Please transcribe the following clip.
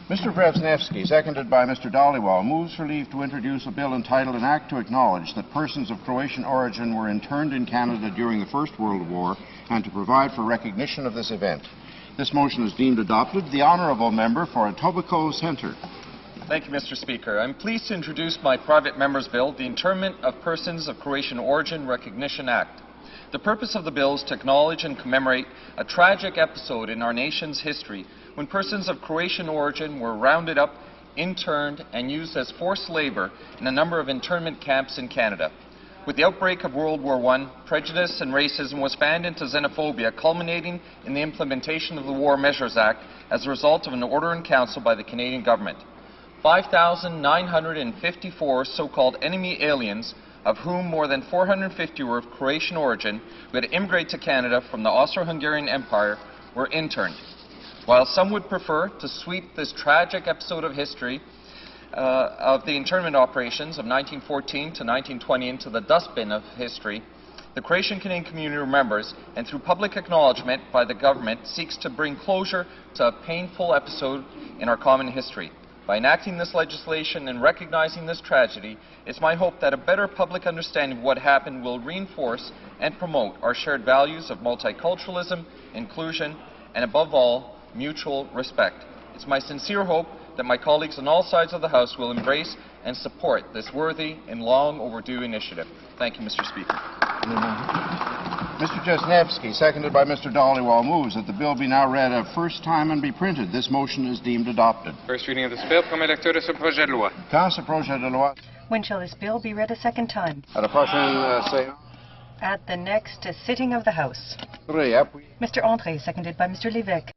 Mr. Wrzesnewskyj, seconded by Mr. Dhaliwal, moves for leave to introduce a bill entitled An Act to Acknowledge that persons of Croatian origin were interned in Canada during the First World War and to provide for recognition of this event. This motion is deemed adopted. The honourable member for Etobicoke Centre. Thank you, Mr. Speaker. I'm pleased to introduce my private member's bill, the Internment of Persons of Croatian Origin Recognition Act. The purpose of the bill is to acknowledge and commemorate a tragic episode in our nation's history when persons of Croatian origin were rounded up, interned, and used as forced labour in a number of internment camps in Canada. With the outbreak of World War I, prejudice and racism was fanned into xenophobia, culminating in the implementation of the War Measures Act as a result of an order in council by the Canadian government. 5,954 so-called enemy aliens, of whom more than 450 were of Croatian origin, who had immigrated to Canada from the Austro-Hungarian Empire, were interned. While some would prefer to sweep this tragic episode of history of the internment operations of 1914 to 1920 into the dustbin of history, the Croatian Canadian community remembers, and through public acknowledgement by the government, seeks to bring closure to a painful episode in our common history. By enacting this legislation and recognizing this tragedy, it's my hope that a better public understanding of what happened will reinforce and promote our shared values of multiculturalism, inclusion, and above all, mutual respect. It's my sincere hope that my colleagues on all sides of the House will embrace and support this worthy and long overdue initiative. Thank you, Mr. Speaker. Mr. Wrzesnewskyj, seconded by Mr. Dhaliwal, moves that the bill be now read a first time and be printed. This motion is deemed adopted. First reading of this bill, premier lecteur de ce projet de loi. Quand ce projet de loi? When shall this bill be read a second time? À la prochaine séance. At the next sitting of the House. Mr. André, seconded by Mr. Lévesque.